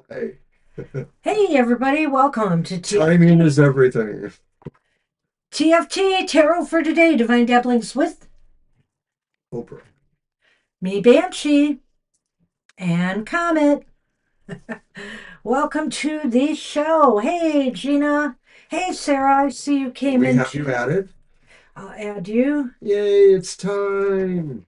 Hey, Hey everybody, welcome to timing TFT. is everything. TFT Tarot for Today, Divine Dabblings with Oprah. me, Banshee, and Comet. Welcome to the show. Hey Gina. Hey Sarah, I see you came We in have you too. at it. I'll add you. Yay, it's time.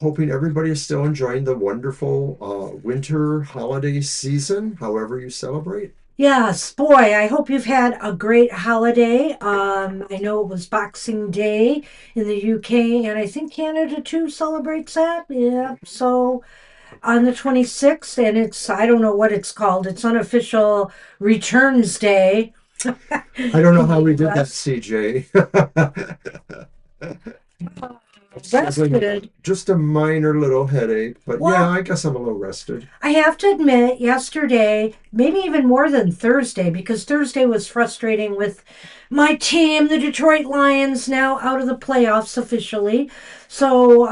Hoping everybody is still enjoying the wonderful winter holiday season, however you celebrate. Yes, boy, I hope you've had a great holiday. I know it was Boxing Day in the UK, and I think Canada too celebrates that. Yeah, so on the 26th, and I don't know what it's called. It's unofficial Returns Day I don't know in how the we did that, US. CJ. Struggling, Rested. just a minor little headache, but yeah, Well, I guess I'm a little rested. I have to admit, yesterday, maybe even more than Thursday, because Thursday was frustrating with my team, the Detroit Lions, now out of the playoffs officially. So,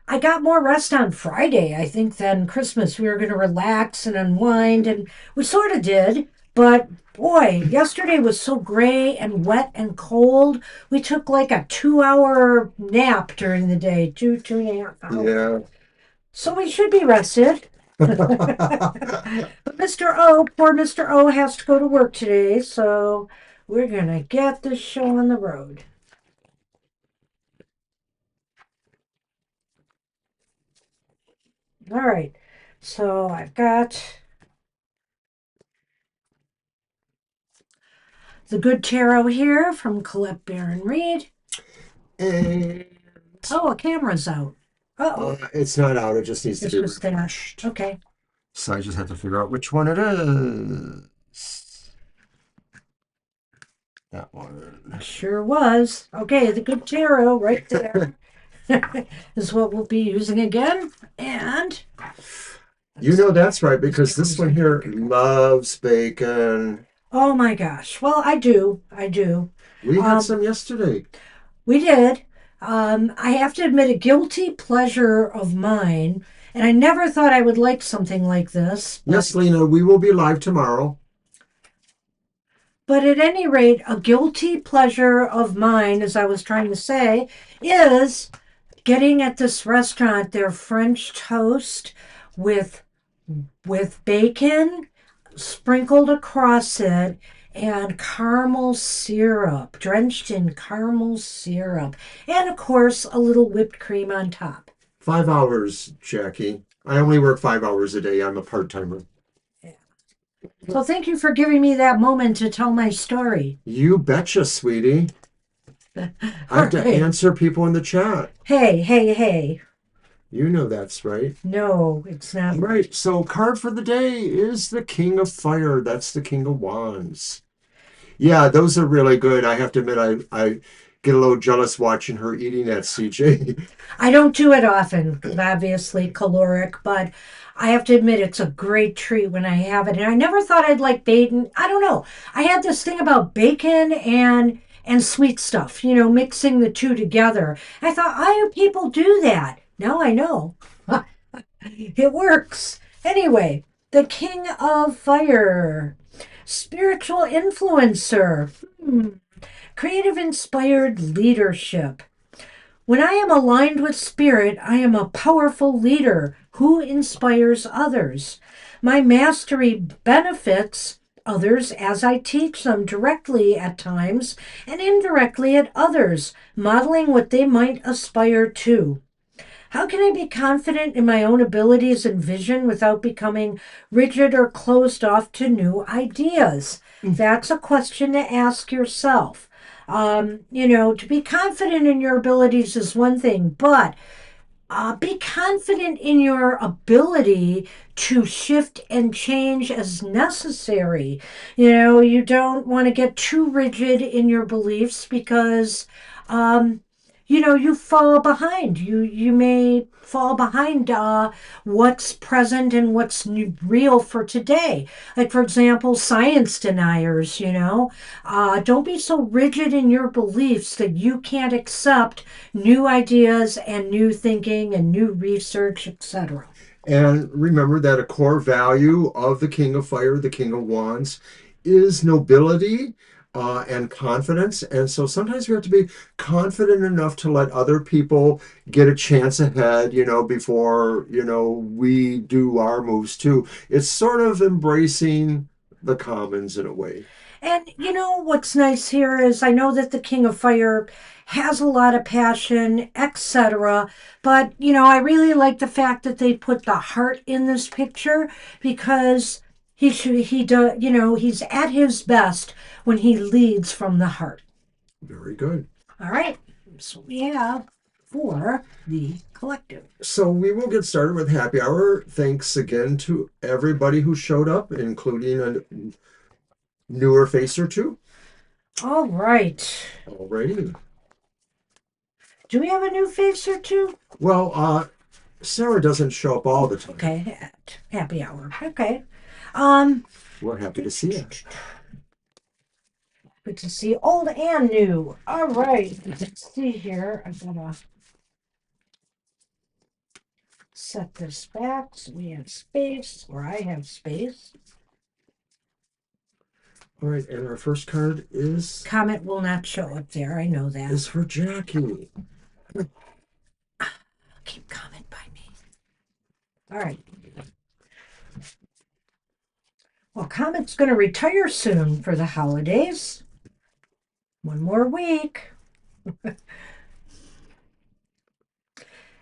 I got more rest on Friday, I think, than Christmas. We were going to relax and unwind, and we sort of did. But boy, yesterday was so gray and wet and cold. We took like a 2 hour nap during the day, two and a half hours. Yeah. So we should be rested. But Mr. O, poor Mr. O has to go to work today, so we're gonna get this show on the road. All right. So I've got the Good Tarot here from Colette Baron Reed. And Oh, a camera's out. Uh-oh. it's not out, it just needs to It's be just that. refreshed. Okay. So I just have to figure out which one it is. That one. Sure was. Okay, the Good Tarot right there is what we'll be using again. And You let's know see. that's right This because this camera's one gonna here pick it up. loves bacon. Oh my gosh. Well, I do. I do. We had Um, some yesterday. we did. I have to admit, a guilty pleasure of mine, and I never thought I would like something like this, Yes, Lena, we will be live tomorrow. but at any rate, a guilty pleasure of mine, as I was trying to say, is getting at this restaurant their French toast with bacon sprinkled across it and caramel syrup, drenched in caramel syrup, and of course a little whipped cream on top. 5 hours, Jackie. I only work 5 hours a day. I'm a part timer. So thank you for giving me that moment to tell my story. You betcha, sweetie. I All have to right. answer people in the chat. Hey, hey, hey. You know that's right. No, it's not All right. right, so card for the day is the King of Fire. That's the King of Wands. Yeah, those are really good. I have to admit, I get a little jealous watching her eating that, CJ. I don't do it often, obviously caloric, but I have to admit it's a great treat when I have it. And I never thought I'd like bacon. I don't know. I had this thing about bacon and sweet stuff, mixing the two together. I thought, why do people do that? Now I know. It works. Anyway, the King of Fire, spiritual influencer, creative inspired leadership. When I am aligned with spirit, I am a powerful leader who inspires others. My mastery benefits others as I teach them directly at times and indirectly at others, modeling what they might aspire to. How can I be confident in my own abilities and vision without becoming rigid or closed off to new ideas? That's a question to ask yourself. To be confident in your abilities is one thing, but be confident in your ability to shift and change as necessary. You don't want to get too rigid in your beliefs because, um, you fall behind. You may fall behind what's present and what's real for today. Like, for example, science deniers, don't be so rigid in your beliefs that you can't accept new ideas and new thinking and new research, etc. And remember that a core value of the King of Fire, the King of Wands, is nobility and confidence. And so sometimes we have to be confident enough to let other people get a chance ahead, before, we do our moves too. It's sort of embracing the commons in a way. And you know what's nice here is I know that the King of Fire has a lot of passion, etc. But I really like the fact that they put the heart in this picture because he does he's at his best when he leads from the heart. Very good. All right, so we have for the collective. So we will get started with happy hour. Thanks again to everybody who showed up, including a newer face or two. All right. Alrighty. Do we have a new face or two? Well, Sarah doesn't show up all the time. Okay, at happy hour. Okay. Um, We're happy to see you. Good to see old and new. All right. Let's see here. I'm gonna set this back so we have space, or I have space. All right, and our first card Comment will not show up there. I know that. is for Jackie. Keep comment by me. All right. Well, Comet's going to retire soon for the holidays. One more week.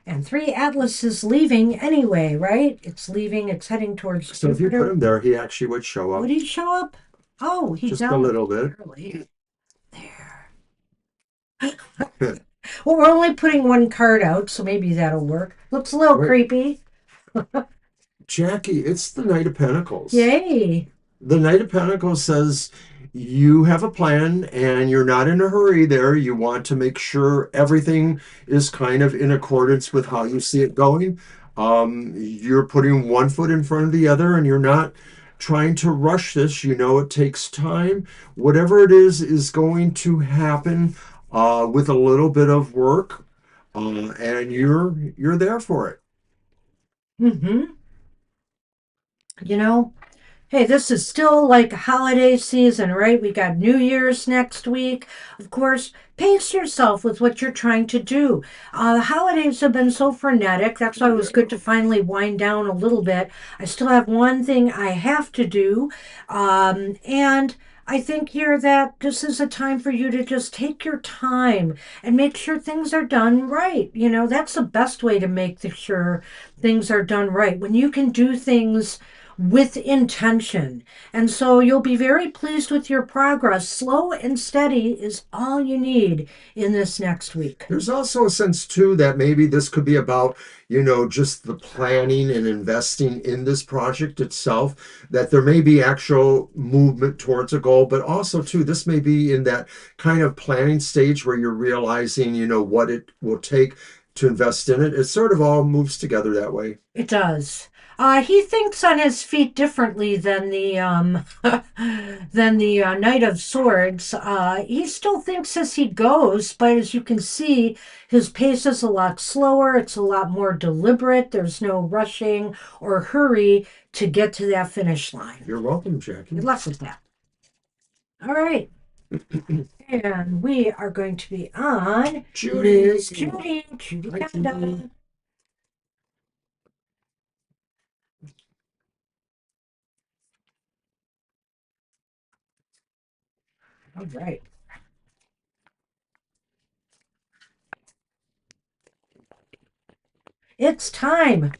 And 3 Atlas is leaving anyway, right? It's leaving. It's heading towards So if you put Jupiter. him there, he actually would show up Would he show up? Oh, he just does. a little bit. Early. There. Well, we're only putting one card out, so maybe that'll work. Looks a little Right. creepy. Jackie, it's the Knight of Pentacles. Yay. The Knight of Pentacles says you have a plan and you're not in a hurry there. You want to make sure everything is kind of in accordance with how you see it going. You're putting one foot in front of the other and you're not trying to rush this. You know it takes time. Whatever it is going to happen with a little bit of work, and you're there for it. Mm-hmm. You know, hey, this is still like holiday season, right? We got New Year's next week. Of course, pace yourself with what you're trying to do. The holidays have been so frenetic. That's why it was good to finally wind down a little bit. I still have one thing I have to do. And I think here that this is a time for you to just take your time and make sure things are done right. That's the best way to make sure things are done right. When you can do things with intention. And so you'll be very pleased with your progress. Slow and steady is all you need in this next week. There's also a sense too that maybe this could be about, just the planning and investing in this project itself, that there may be actual movement towards a goal, but also too, this may be in that kind of planning stage where you're realizing, what it will take to invest in it. It sort of all moves together that way. It does. He thinks on his feet differently than the than the Knight of Swords. He still thinks as he goes, but as you can see, his pace is a lot slower. It's a lot more deliberate. There's no rushing or hurry to get to that finish line. You're welcome, Jackie. Good luck with that. All right. And we are going to be on Judy. Miss Judy. Judy Hi, Kanda. Judy. All right. It's time.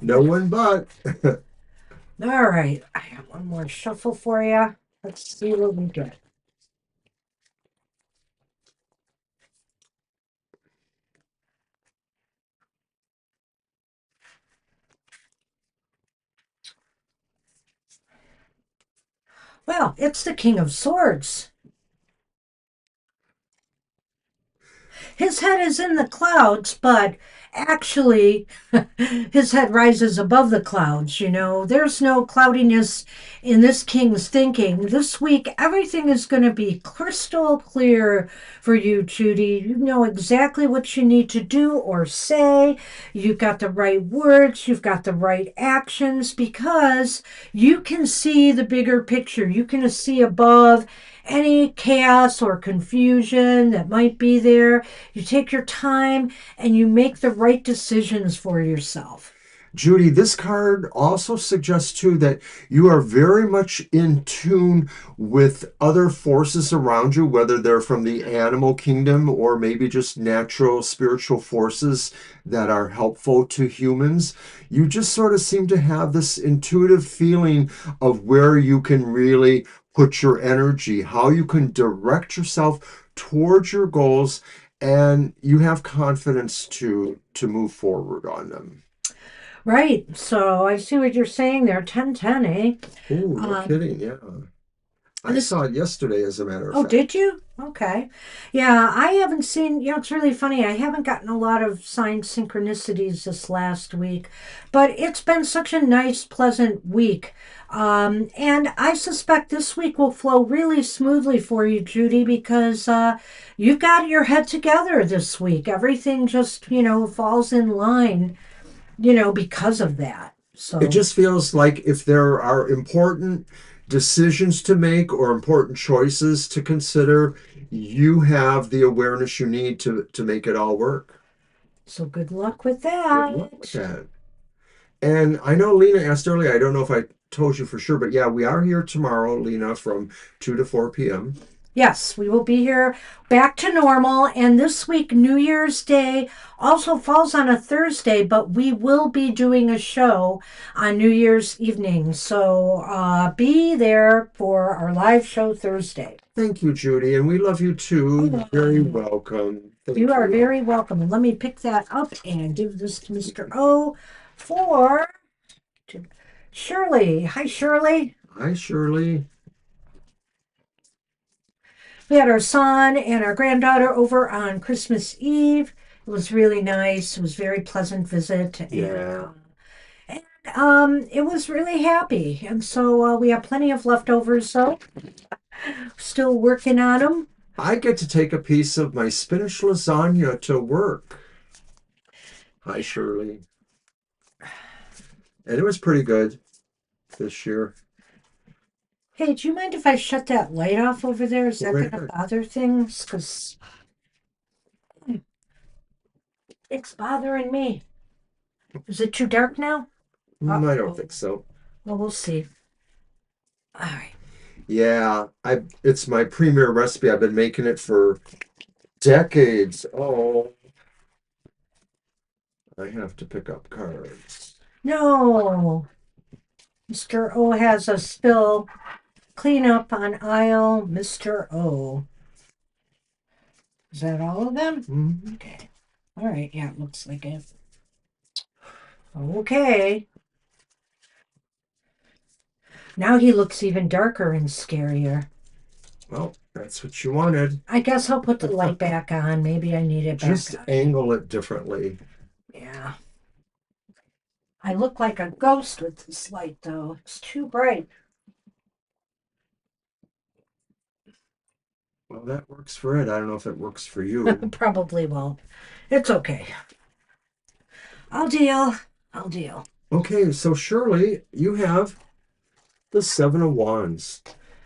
No one but. All right. I have one more shuffle for you. Let's see what we get. Well, it's the King of Swords. His head is in the clouds, but actually, his head rises above the clouds. There's no cloudiness in this king's thinking. This week, everything is going to be crystal clear for you, Judy. You know exactly what you need to do or say. You've got the right words, you've got the right actions, because you can see the bigger picture. You can see above any chaos or confusion that might be there. You take your time and you make the right decisions for yourself. Judy, this card also suggests too that you are very much in tune with other forces around you, whether they're from the animal kingdom or maybe just natural spiritual forces that are helpful to humans. You just sort of seem to have this intuitive feeling of where you can really put your energy, how you can direct yourself towards your goals, and you have confidence to move forward on them. Right. So I see what you're saying there. 1010, eh? Oh, no Um, kidding. Yeah. I this saw it yesterday, as a matter of Oh, did fact. you? Okay. Yeah, I haven't seen, it's really funny. I haven't gotten a lot of signed synchronicities this last week, but it's been such a nice, pleasant week. And I suspect this week will flow really smoothly for you, Judy, because you've got your head together this week. Everything just, falls in line, because of that. It So, just feels like if there are important decisions to make or important choices to consider, you have the awareness you need to make it all work. so good luck with Good luck with that. that. And I know Lena asked earlier, I don't know if I told you for sure, but yeah, we are here tomorrow, Lena, from 2 to 4 p.m. Yes, we will be here back to normal. And this week, New Year's Day also falls on a Thursday, but we will be doing a show on New Year's evening. So be there for our live show Thursday. Thank you, Judy, and we love you too. Very Oh, welcome. you Thank are you. very welcome. And let me pick that up and give this to Mr. O for Shirley. Hi, Shirley. Hi, Shirley. We had our son and our granddaughter over on Christmas Eve. It was really nice. It was a very pleasant visit, Yeah. and it was really happy. And so we have plenty of leftovers, so still working on them. I get to take a piece of my spinach lasagna to work. Hi, Shirley. And it was pretty good this year. Hey, do you mind if I shut that light off over there? Is Go that right going to ahead. bother things? Because it's bothering me. Is it too dark now? I don't Uh-oh. think so. Well, we'll see. All right. Yeah, I it's my premier recipe. I've been making it for decades. Oh, I have to pick up cards. No. Mr. O has a spill. Clean up on aisle Mr. O. Is that all of them? Mhm. Okay. All right. Yeah, it looks like it. Okay. Now he looks even darker and scarier. Well, that's what you wanted. I guess I'll put the light back on. Maybe I need it back Just on. angle it differently. Yeah. I look like a ghost with this light, though. It's too bright. Well, that works for it. I don't know if it works for you. Probably won't. It's okay. I'll deal. I'll deal. Okay, so Shirley, you have the Seven of Wands.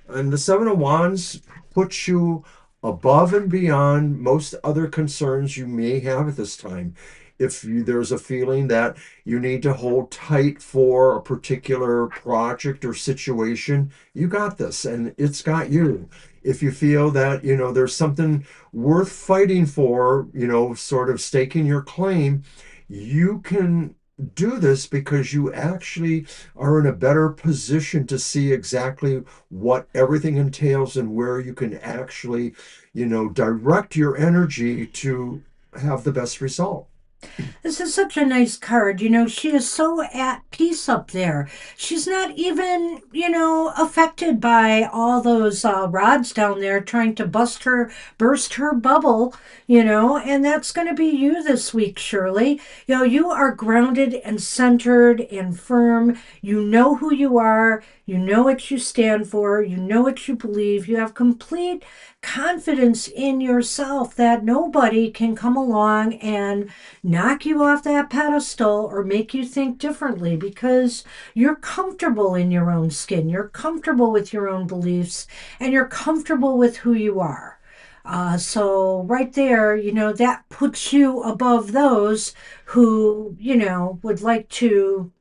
And the Seven of Wands puts you above and beyond most other concerns you may have at this time. If there's a feeling that you need to hold tight for a particular project or situation, you got this and it's got you. If you feel that, there's something worth fighting for, sort of staking your claim, you can do this because you actually are in a better position to see exactly what everything entails and where you can actually, direct your energy to have the best result. This is such a nice card. She is so at peace up there. She's not even, affected by all those rods down there trying to burst her bubble, and that's going to be you this week, Shirley. You are grounded and centered and firm. You know who you are. You know what you stand for. You know what you believe. You have complete confidence in yourself that nobody can come along and knock you off that pedestal or make you think differently because you're comfortable in your own skin. You're comfortable with your own beliefs and you're comfortable with who you are. So, right there, that puts you above those who, would like to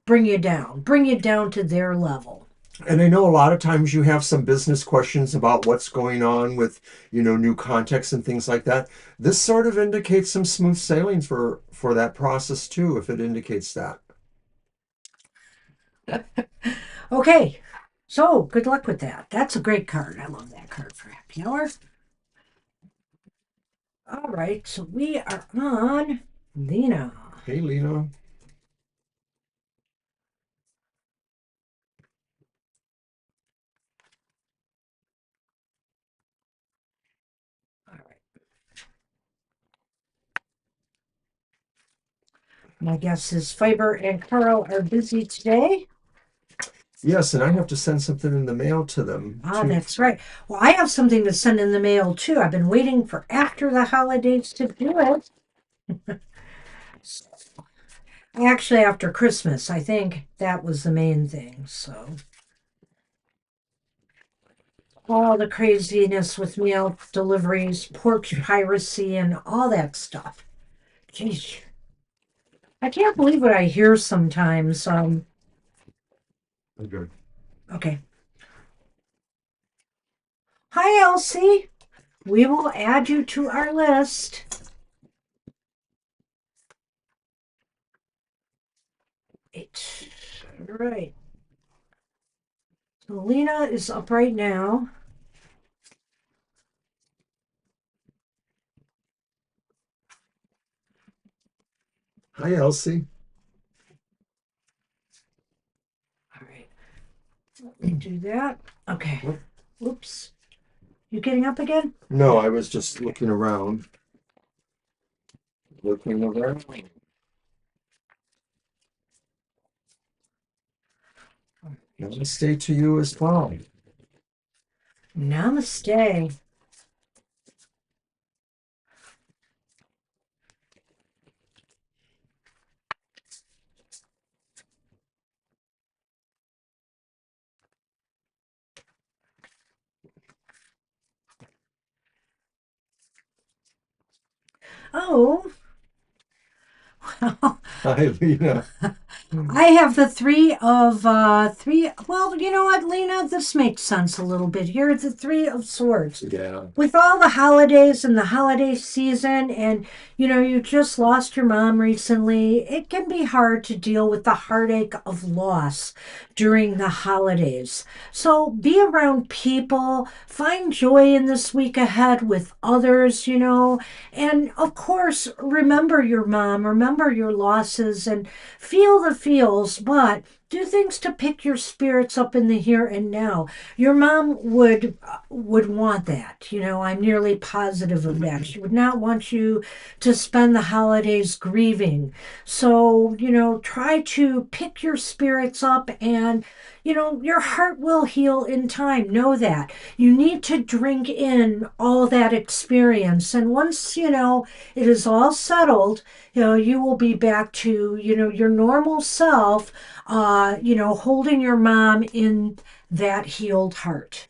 bring you down to their level. And I know a lot of times you have some business questions about what's going on with, new contexts and things like that. This sort of indicates some smooth sailing for that process too, if it indicates that. Okay, so good luck with that. That's a great card. I love that card for happy hour. All right, so we are on Lena. Hey, Lena. All right. My guess is Fiber and Carl are busy today. Yes, and I have to send something in the mail to them Ah, too. that's right. Well, I have something to send in the mail too. I've been waiting for after the holidays to do it. Actually, after Christmas, I think that was the main thing. So, all the craziness with mail deliveries, porch piracy, and all that stuff. Geez, I can't believe what I hear sometimes. Okay. Okay. Hi, Elsie. We will add you to our list. Eight. All right. So Lena is up right now. Hi, Elsie. All right. Let me do that. Okay. What? Oops. You getting up again? No, I was just looking around. Looking around. Namaste to you as well. Namaste. Oh, well, Hi, Lena. I have the three. Well, you know what, Lena? This makes sense a little bit here. The three of swords. Yeah. With all the holidays and the holiday season, and you just lost your mom recently, it can be hard to deal with the heartache of loss during the holidays. So be around people, find joy in this week ahead with others, and of course, remember your mom, remember your losses, and feel the feels, but do things to pick your spirits up in the here and now. Your mom would want that. I'm nearly positive of that. She would not want you to spend the holidays grieving. So, try to pick your spirits up and your heart will heal in time. Know that. You need to drink in all that experience. And once, it is all settled, you will be back to, your normal self, holding your mom in that healed heart.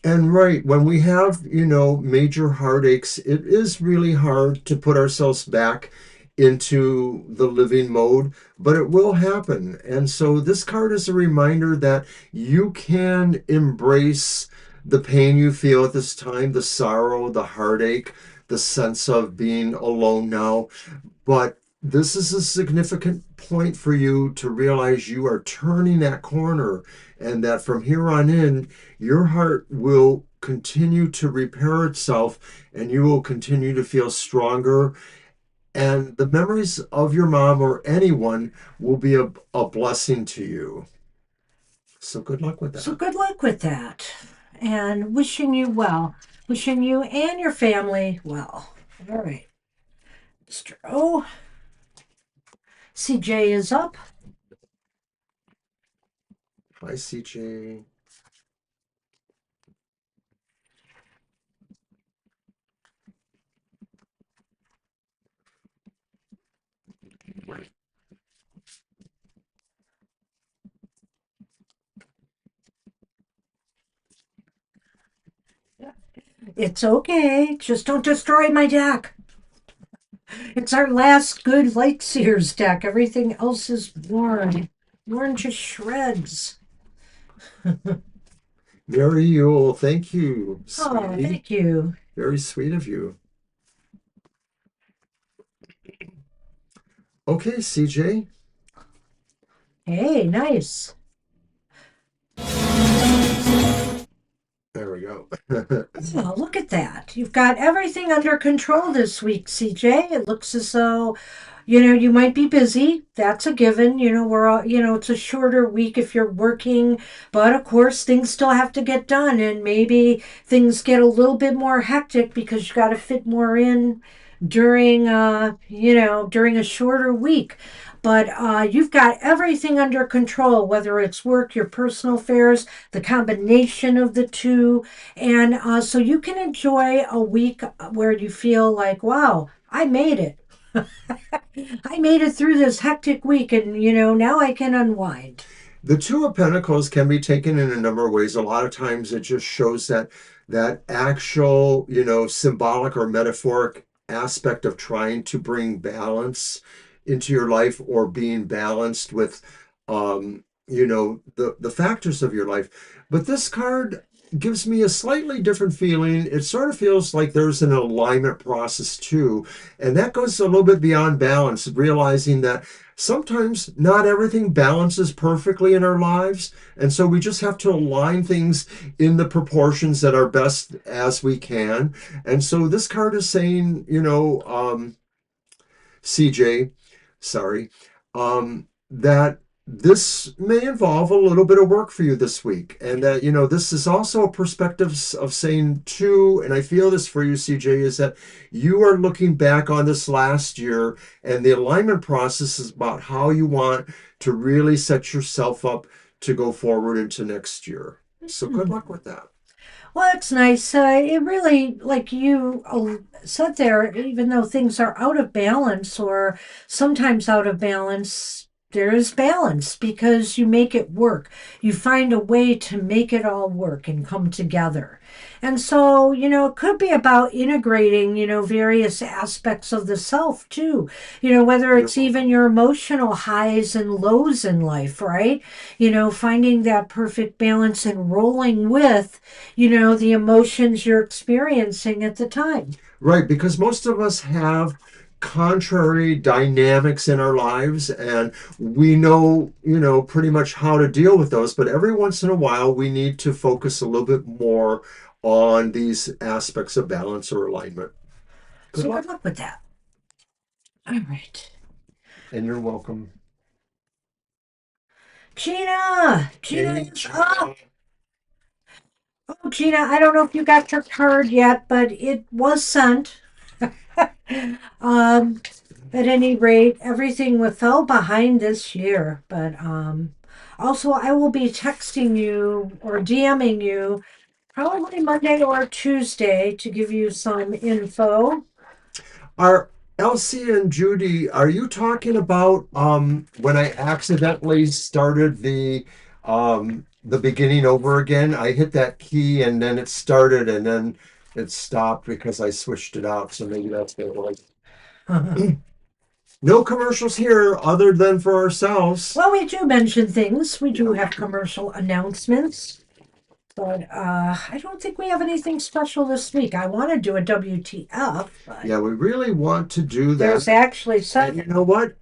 And right, when we have, major heartaches, it is really hard to put ourselves back into the living mode, but it will happen. And so this card is a reminder that you can embrace the pain you feel at this time, the sorrow, the heartache, the sense of being alone now. But this is a significant point for you to realize you are turning that corner and that from here on in, your heart will continue to repair itself and you will continue to feel stronger and the memories of your mom or anyone will be a blessing to you. So good luck with So that. good luck with that. And wishing you well. Wishing you and your family well. All right. Mr. O, CJ is up. Hi, CJ. It's okay. Just don't destroy my deck. It's our last good Light Seers deck. Everything else is worn. Worn to shreds. Mary Yule, thank you, Oh, sweetie. thank you. Very sweet of you. Okay, CJ. Hey, nice. There we go. Oh, look at that. You've got everything under control this week, CJ. It looks as though, you might be busy. That's a given. We're all, it's a shorter week if you're working, but of course, things still have to get done, and maybe things get a little bit more hectic because you got to fit more in during a shorter week. But you've got everything under control, whether it's work, your personal affairs, the combination of the two. And so you can enjoy a week where you feel like, wow, I made it. I made it through this hectic week, and now I can unwind. The Two of Pentacles can be taken in a number of ways. A lot of times it just shows that actual, symbolic or metaphoric aspect of trying to bring balance into your life or being balanced with the factors of your life. But this card gives me a slightly different feeling. It sort of feels like there's an alignment process too. And that goes a little bit beyond balance, realizing that sometimes not everything balances perfectly in our lives. And so we just have to align things in the proportions that are best as we can. And so this card is saying, CJ, sorry, that this may involve a little bit of work for you this week. And that, this is also a perspective of saying, too, and I feel this for you, CJ, is that you are looking back on this last year, and the alignment process is about how you want to really set yourself up to go forward into next year. So good luck with that. Well, it's nice. It really, like you said there, even though things are out of balance or sometimes out of balance, there is balance because you make it work. You find a way to make it all work and come together. And so, it could be about integrating, various aspects of the self too, whether You're it's even welcome. your emotional highs and lows in life, right? Finding that perfect balance and rolling with the emotions you're experiencing at the time. Right, because most of us have contrary dynamics in our lives, and we know, pretty much how to deal with those, but every once in a while we need to focus a little bit more on these aspects of balance or alignment. Good So good luck, luck with that. All right. and you're welcome. Gina! Gina Hey, is up! Gina. Oh, Gina, I don't know if you got your card yet, but it was sent. um, at any rate, everything fell behind this year. But also, I will be texting you or DMing you probably Monday or Tuesday to give you some info. Are Elsie and Judy, are you talking about when I accidentally started the beginning over again? I hit that key and then it started and then it stopped because I switched it out. So maybe that's what it was. No commercials here other than for ourselves. Well, we do mention things. We Yeah, do we have do. commercial announcements. But I don't think we have anything special this week. I want to do a WTF, but Yeah, we really want to do there's that. actually And you some. know what?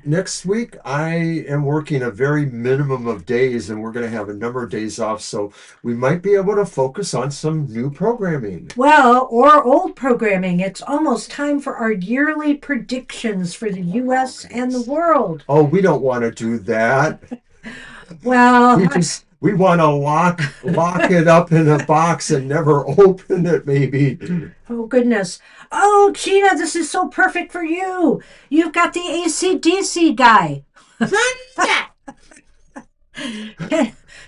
Next week I am working a very minimum of days, and we're going to have a number of days off, so we might be able to focus on some new programming. Well, or old programming. It's almost time for our yearly predictions for the US and the world. Oh, we don't want to do that. Well, We want to lock it up in a box and never open it, maybe. oh goodness. Oh, Gina, this is so perfect for you. You've got the ACDC guy.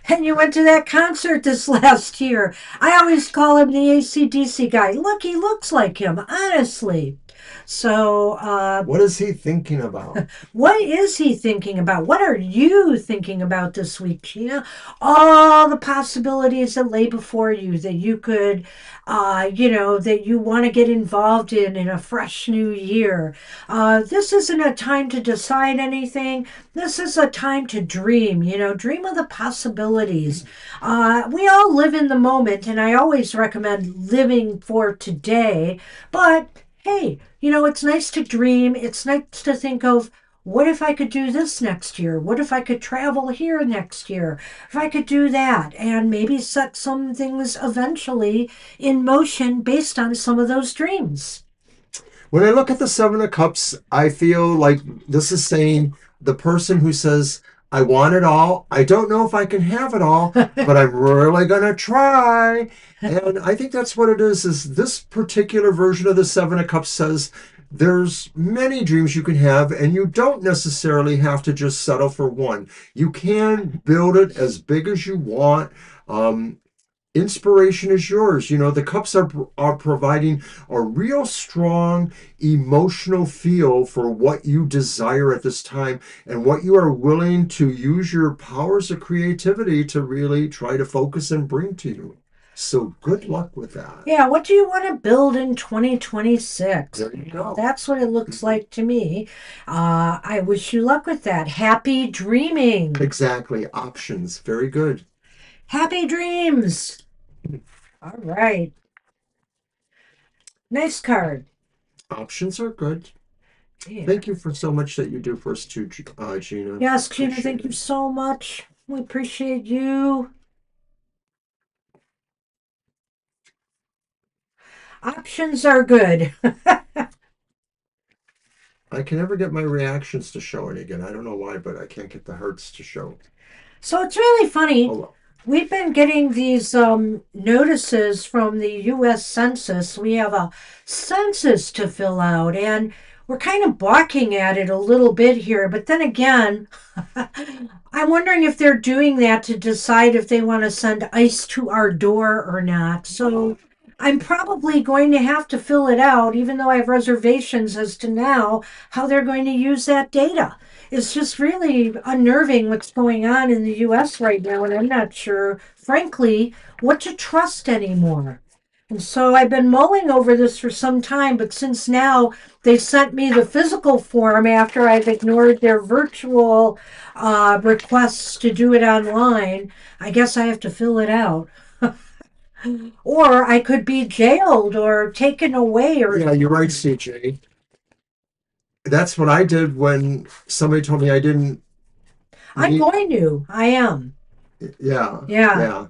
And you went to that concert this last year. I always call him the ACDC guy. Look, he looks like him, honestly. So, What is he thinking about? what is he thinking about? What are you thinking about this week, Gina? All the possibilities that lay before you that you could, that you want to get involved in a fresh new year. This isn't a time to decide anything. This is a time to dream, dream of the possibilities. We all live in the moment, and I always recommend living for today, but hey, it's nice to dream. It's nice to think of what if I could do this next year? What if I could travel here next year? If I could do that and maybe set some things eventually in motion based on some of those dreams. When I look at the Seven of Cups, I feel like this is saying the person who says, I want it all. I don't know if I can have it all, but I'm really going to try. And I think that's what it is this particular version of the Seven of Cups says there's many dreams you can have, and you don't necessarily have to just settle for one. You can build it as big as you want. Inspiration is yours. The cups are providing a real strong emotional feel for what you desire at this time and what you are willing to use your powers of creativity to really try to focus and bring to you. So good luck with that. Yeah, what do you want to build in 2026? There you go. That's what it looks like to me. I wish you luck with that. Happy dreaming. Exactly. Options. Very good. Happy dreams. All right. Nice card. Options are good. Yeah. Thank you for so much that you do for us too, Gina. Yes, Gina, Appreciate thank you it. so much. We appreciate you. Options are good. I can never get my reactions to show any again. I don't know why, but I can't get the hearts to show. So it's really funny. Oh well. We've been getting these notices from the U.S. Census. We have a census to fill out, and we're kind of balking at it a little bit here. But then again, I'm wondering if they're doing that to decide if they want to send ice to our door or not. So I'm probably going to have to fill it out, even though I have reservations as to now how they're going to use that data. It's just really unnerving what's going on in the US right now, and I'm not sure, frankly, what to trust anymore. And so I've been mulling over this for some time, but since now they sent me the physical form after I've ignored their virtual requests to do it online, I guess I have to fill it out. Or I could be jailed or taken away or Yeah, you're right, CJ. That's what I did when somebody told me I didn't I'm need. going to. I am. Yeah, Yeah. yeah.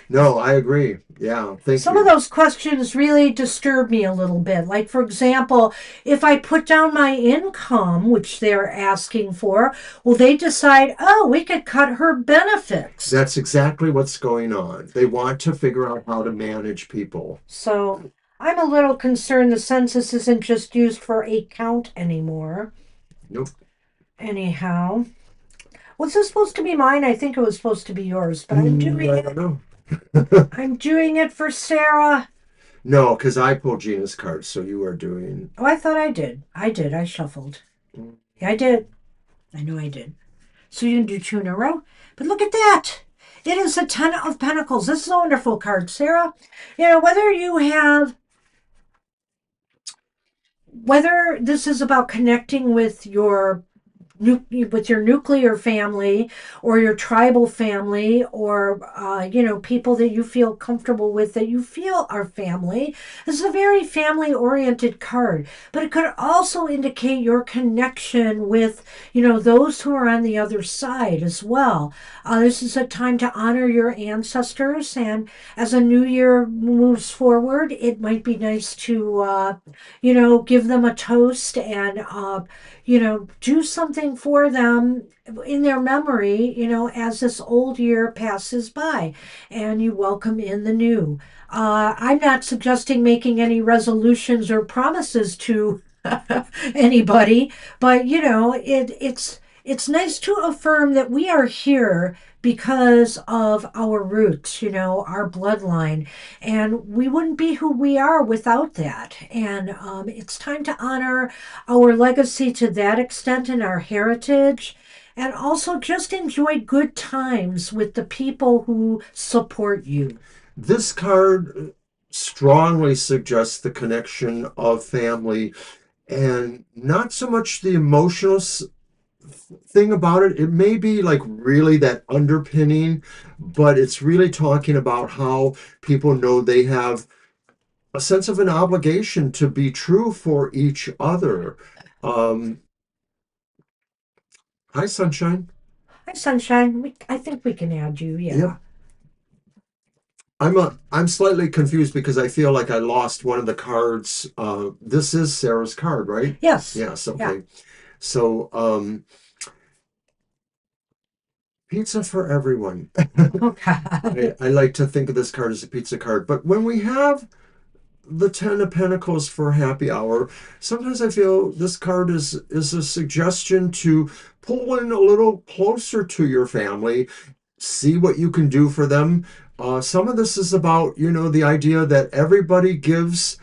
No, I agree. Yeah, thank Some of you. those questions really disturb me a little bit. Like, for example, if I put down my income, which they're asking for, will they decide, oh, we could cut her benefits? That's exactly what's going on. They want to figure out how to manage people. So I'm a little concerned the census isn't just used for a count anymore. Nope. Anyhow, was this supposed to be mine? I think it was supposed to be yours, but I'm doing I it. don't know. I'm doing it for Sarah. No, because I pulled Gina's card, so you are doing. Oh, I thought I did. I did. I shuffled. Yeah, I did. I know I did. So you can do two in a row. But look at that. It is a Ten of Pentacles. This is a wonderful card, Sarah. Whether this is about connecting with your with your nuclear family or your tribal family, or people that you feel comfortable with, that you feel are family. This is a very family oriented card, but it could also indicate your connection with those who are on the other side as well. This is a time to honor your ancestors, and as a new year moves forward, it might be nice to give them a toast, and do something for them in their memory, as this old year passes by and you welcome in the new. I'm not suggesting making any resolutions or promises to anybody, but it's nice to affirm that we are here because of our roots, our bloodline, and we wouldn't be who we are without that. And it's time to honor our legacy to that extent and our heritage, and also just enjoy good times with the people who support you. This card strongly suggests the connection of family and not so much the emotional thing about it. It may be like really that underpinning, but it's really talking about how people know they have a sense of an obligation to be true for each other. Um, Hi, Sunshine. Hi, Sunshine. I think we can add you, yeah. Yep. I'm slightly confused because I feel like I lost one of the cards. This is Sarah's card, right? Yes. Yes, Yeah. okay. So, pizza for everyone. Oh, God. I like to think of this card as a pizza card, but when we have the Ten of Pentacles for happy hour, sometimes I feel this card is a suggestion to pull in a little closer to your family, see what you can do for them. Some of this is about, the idea that everybody gives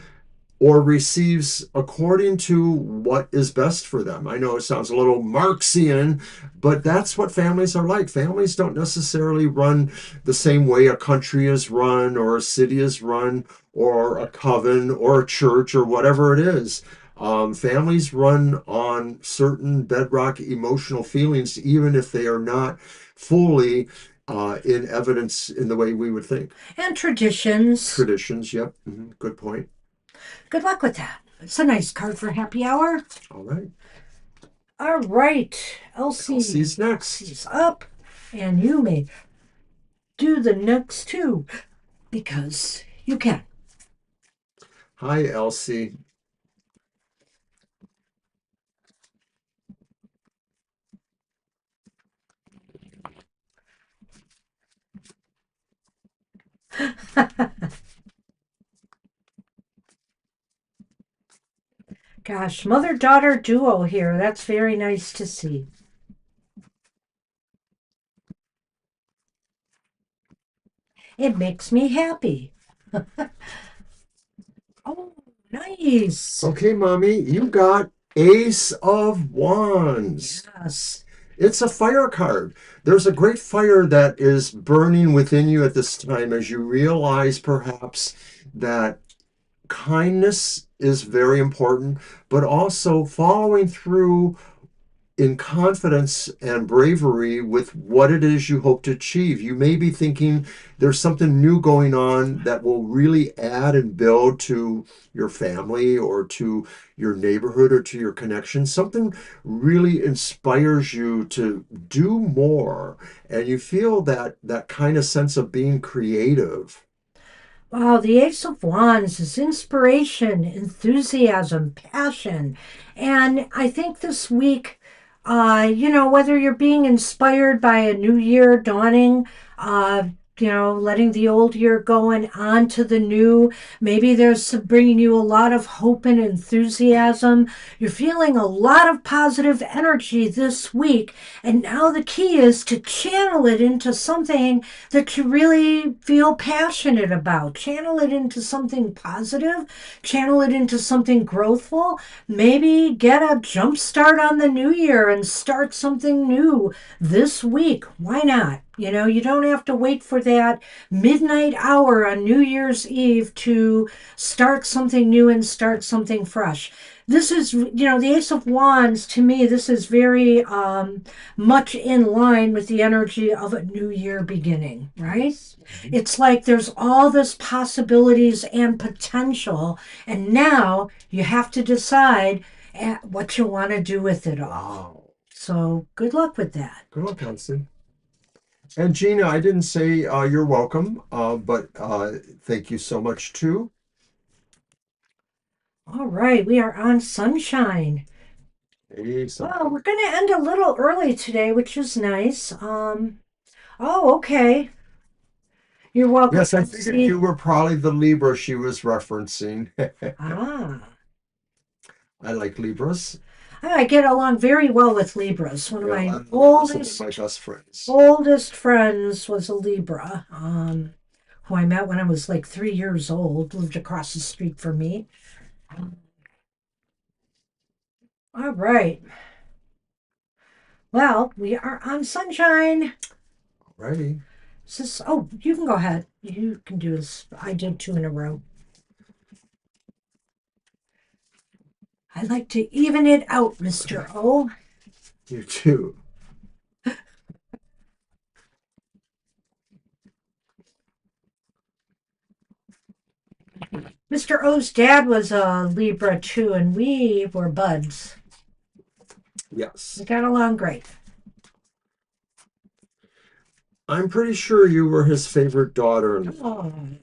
or receives according to what is best for them. I know it sounds a little Marxian, but that's what families are like. Families don't necessarily run the same way a country is run, or a city is run, or a coven, or a church, or whatever it is. Families run on certain bedrock emotional feelings, even if they are not fully in evidence in the way we would think. And traditions. Traditions, yep, good point. Good luck with that. It's a nice card for happy hour. All right. All right, Elsie. Elsie's next. Elsie's up, and you may do the next two because you can. Hi, Elsie. Gosh, mother daughter duo here. That's very nice to see. It makes me happy. Oh, nice. Okay, Mommy, you got Ace of Wands. Yes. It's a fire card. There's a great fire that is burning within you at this time as you realize perhaps that kindness is very important, but also following through in confidence and bravery with what it is you hope to achieve. You may be thinking there's something new going on that will really add and build to your family or to your neighborhood or to your connection. Something really inspires you to do more, and you feel that kind of sense of being creative. Wow, the Ace of Wands is inspiration, enthusiasm, passion. And I think this week, whether you're being inspired by a new year dawning, letting the old year go and on to the new, maybe there's some bringing you a lot of hope and enthusiasm. You're feeling a lot of positive energy this week. And now the key is to channel it into something that you really feel passionate about. Channel it into something positive, channel it into something growthful. Maybe get a jump start on the new year and start something new this week. Why not? You know, you don't have to wait for that midnight hour on New Year's Eve to start something new and start something fresh. This is, the Ace of Wands, to me, this is very much in line with the energy of a new year beginning, right? Yes. Mhm. It's like there's all this possibilities and potential, and now you have to decide what you want to do with it all. Wow. So good luck with that. Good luck, Kelsey. And Gina, I didn't say you're welcome, but thank you so much too. All right, we are on sunshine. Hey, Well, something. we're going to end a little early today, which is nice. Oh, okay. You're welcome, Yes, I figured you Elsie. were probably the Libra she was referencing. Ah, I like Libras. I get along very well with Libras. One of Yeah, my and Libras have been my best friends. oldest friends was a Libra, who I met when I was like 3 years old, lived across the street from me. All right. Well, we are on sunshine. Alrighty. Is this, oh, you can go ahead. You can do this. I did two in a row. I like to even it out, Mr. O. You too. Mr. O's dad was a Libra too, and we were buds. We Yes. got along great. I'm pretty sure you were his favorite daughter-in-law. Oh,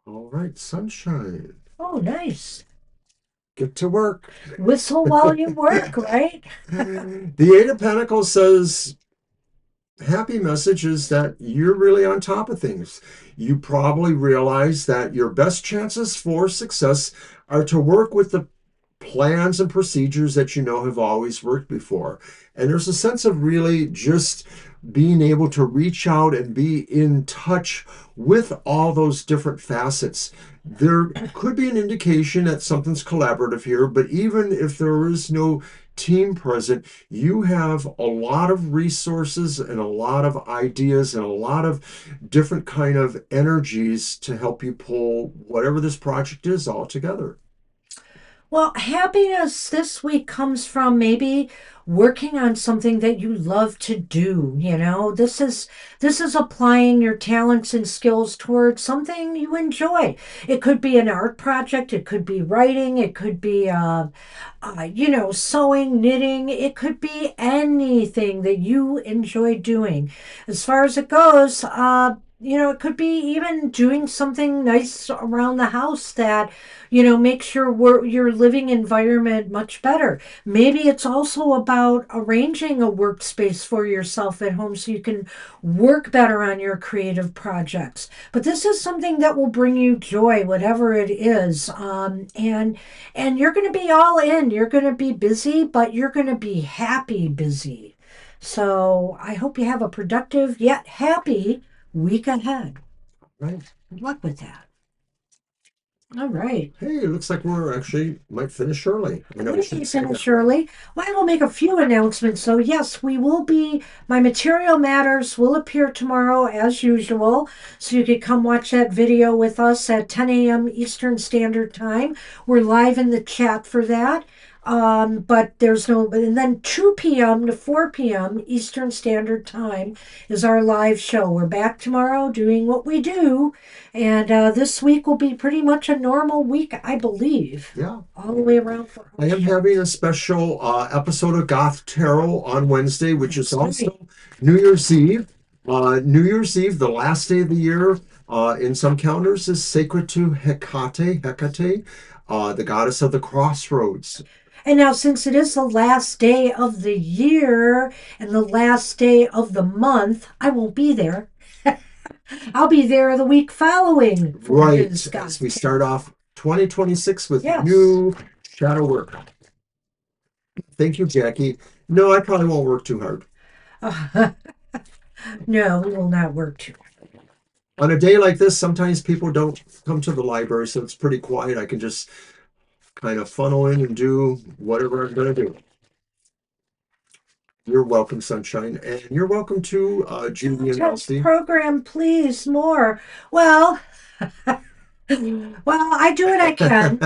All right, sunshine. oh, nice. Get to work. Whistle while you work, right? The Eight of Pentacles says happy message is that you're really on top of things. You probably realize that your best chances for success are to work with the plans and procedures that you know have always worked before. And there's a sense of really just being able to reach out and be in touch with all those different facets. There could be an indication that something's collaborative here, but even if there is no team present, you have a lot of resources and a lot of ideas and a lot of different kind of energies to help you pull whatever this project is all together. Well, happiness this week comes from maybe working on something that you love to do, This is applying your talents and skills towards something you enjoy. It could be an art project, it could be writing, it could be sewing, knitting. It could be anything that you enjoy doing. As far as it goes, it could be even doing something nice around the house that, makes your living environment much better. Maybe it's also about arranging a workspace for yourself at home so you can work better on your creative projects. But this is something that will bring you joy, whatever it is. And you're going to be all in. You're going to be busy, but you're going to be happy busy. So I hope you have a productive yet happy week ahead. Right. Good luck with that. All right. Hey, it looks like we're actually might finish early. I know We we may shouldn't say that, finish but early. Well, I will make a few announcements. So, yes, my material matters will appear tomorrow as usual. So, you could come watch that video with us at 10 a.m. Eastern Standard Time. We're live in the chat for that. But there's no, and then 2 p.m. to 4 p.m. Eastern Standard Time is our live show. We're back tomorrow doing what we do. And this week will be pretty much a normal week, I believe, yeah. all the way around for I our am show. having a special episode of Goth Tarot on Wednesday, which is That's right. also New Year's Eve. New Year's Eve, the last day of the year, in some calendars, is sacred to Hecate, the goddess of the crossroads. And now, since it is the last day of the year and the last day of the month, I won't be there. I'll be there the week following for Right, his as God's we Tale. start off 2026 with Yes. new shadow work. Thank you, Jackie. No, I probably won't work too hard. No, we will not work too. On a day like this, sometimes people don't come to the library, so it's pretty quiet. I can just kind of funnel in and do whatever I'm going to do. You're welcome, Sunshine. And you're welcome to Judy and Touch Elsie. program, please, more. Well, well, I do what I can.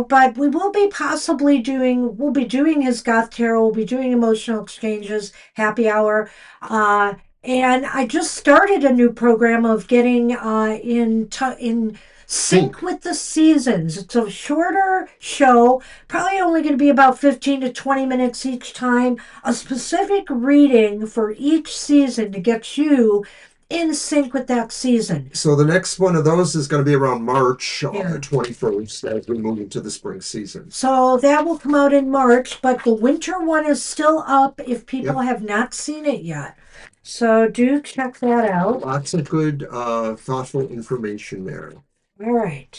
But we will be possibly we'll be doing his goth tarot, we'll be doing emotional exchanges, happy hour. Uh, and I just started a new program of getting in sync Sync. with the seasons. It's a shorter show, probably only going to be about 15 to 20 minutes each time, a specific reading for each season to get you in sync with that season. So the next one of those is going to be around March Yeah. 21st as we move into the spring season. So that will come out in March, but the winter one is still up if people Yep. have not seen it yet. So do check that out. Lots of good, thoughtful information there. All right.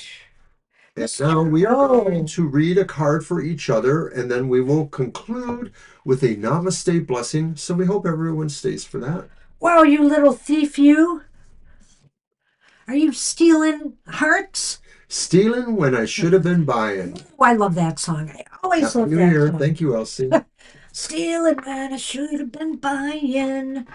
And now we are going Oh, to read a card for each other, and then we will conclude with a namaste blessing. So we hope everyone stays for that. wow, you little thief, you. Are you stealing hearts? Stealing when I should have been buying. Oh, I love that song. I always Happy love New that Year. song. Thank you, Elsie. Stealing when I should have been buying.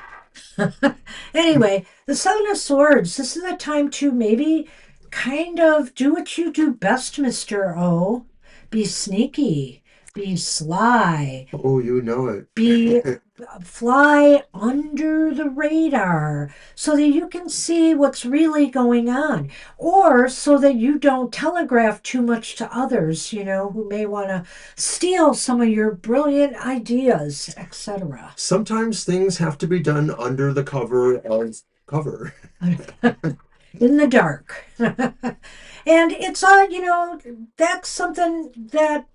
Anyway, the Seven of Swords. This is a time to maybe kind of do what you do best, Mr. O. Be sneaky, be sly, Oh, you know be it. fly under the radar so that you can see what's really going on, or so that you don't telegraph too much to others, who may want to steal some of your brilliant ideas, etc. Sometimes things have to be done under the cover of cover. In the dark. And it's that's something that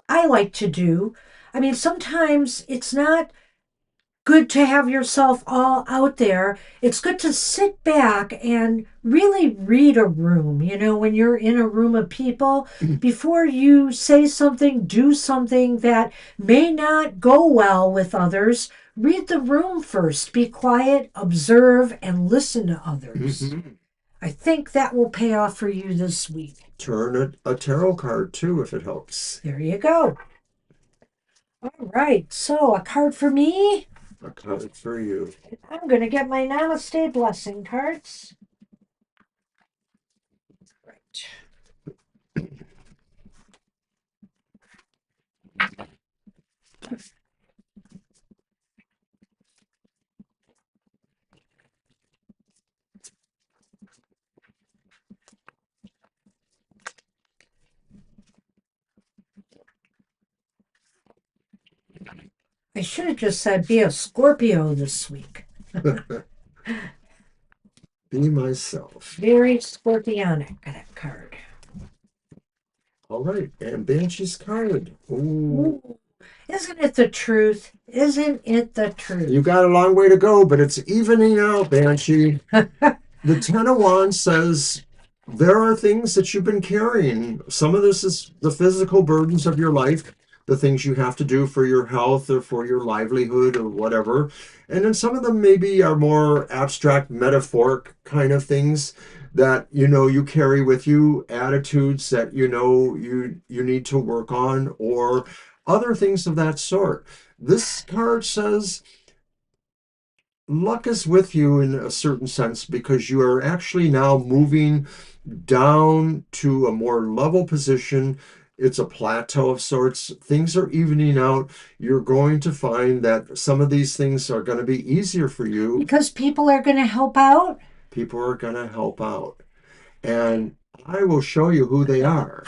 I like to do. I mean, sometimes it's not good to have yourself all out there. It's good to sit back and really read a room, when you're in a room of people, before you say something, do something that may not go well with others. Read the room first, be quiet, observe, and listen to others. Mhm. I think that will pay off for you this week. Turn a tarot card too if it helps. There you go. All right, so a card for me. A card for you. I'm going to get my Namaste blessing cards. Right. I should have just said be a Scorpio this week. Be myself. Very scorpionic, that card. All right, and Banshee's card. Ooh. Ooh. Isn't it the truth? Isn't it the truth? You got a long way to go, but it's evening out, Banshee. The Ten of Wands says there are things that you've been carrying. Some of this is the physical burdens of your life, the things you have to do for your health or for your livelihood or whatever. And then some of them maybe are more abstract, metaphoric kind of things that you carry with you, attitudes that you need to work on, or other things of that sort. This card says luck is with you in a certain sense because you are actually now moving down to a more level position. It's a plateau of sorts. Things are evening out. You're going to find that some of these things are going to be easier for you. Because people are going to help out? People are going to help out. And I will show you who they are.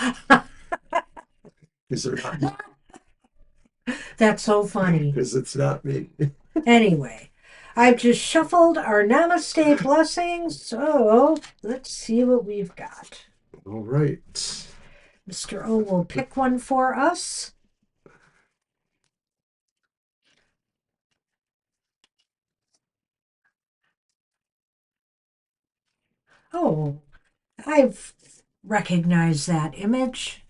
Because they're not. That's so funny. Because it's not me. Anyway, I've just shuffled our Namaste blessings, so let's see what we've got. All right. Mr. O will pick one for us. Oh, I've recognized that image.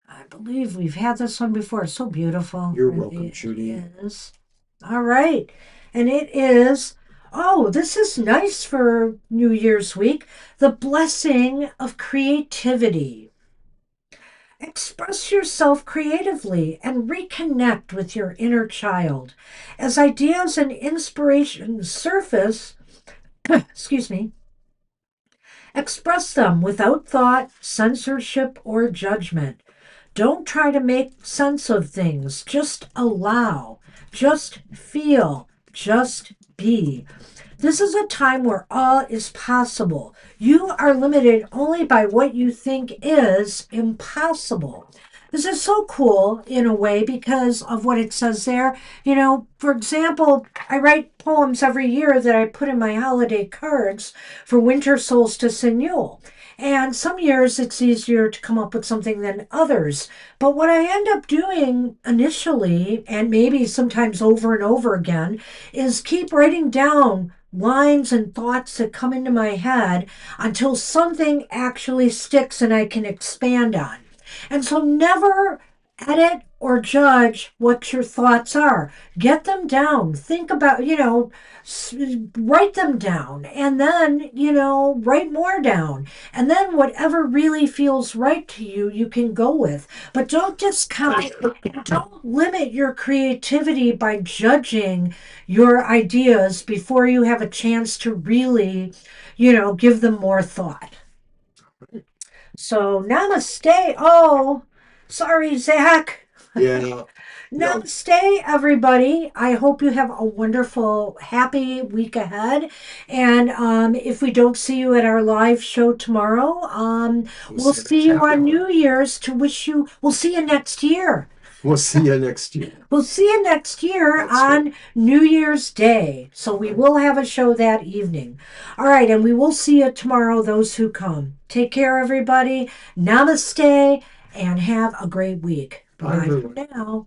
I believe we've had this one before. It's so beautiful. You're Really, welcome, Judy. it is. All right. And it is Oh, this is nice for New Year's week. The blessing of creativity. Express yourself creatively and reconnect with your inner child. As ideas and inspiration surface, excuse me, express them without thought, censorship, or judgment. Don't try to make sense of things. Just allow. Just feel. Just be. This is a time where all is possible. You are limited only by what you think is impossible. This is so cool in a way because of what it says there. For example, I write poems every year that I put in my holiday cards for winter solstice and Yule. And some years it's easier to come up with something than others. But what I end up doing initially, and maybe sometimes over and over again, is keep writing down lines and thoughts that come into my head until something actually sticks and I can expand on. And so never edit or judge what your thoughts are. Get them down. Think about, write them down and then, write more down. And then whatever really feels right to you, you can go with. But don't discount, don't limit your creativity by judging your ideas before you have a chance to really, give them more thought. So, namaste. Oh, sorry, Zach. Yeah. No, Namaste, everybody. I hope you have a wonderful, happy week ahead. And if we don't see you at our live show tomorrow, we'll we'll see you see next you happy on hour. New Year's to wish you, we'll see you next year. We'll see you next year. We'll see you next year That's right. on New Year's Day. So All we right. will have a show that evening. All right, and we will see you tomorrow, those who come. Take care, everybody. Namaste, and have a great week. Bye, Bye for everyone. now.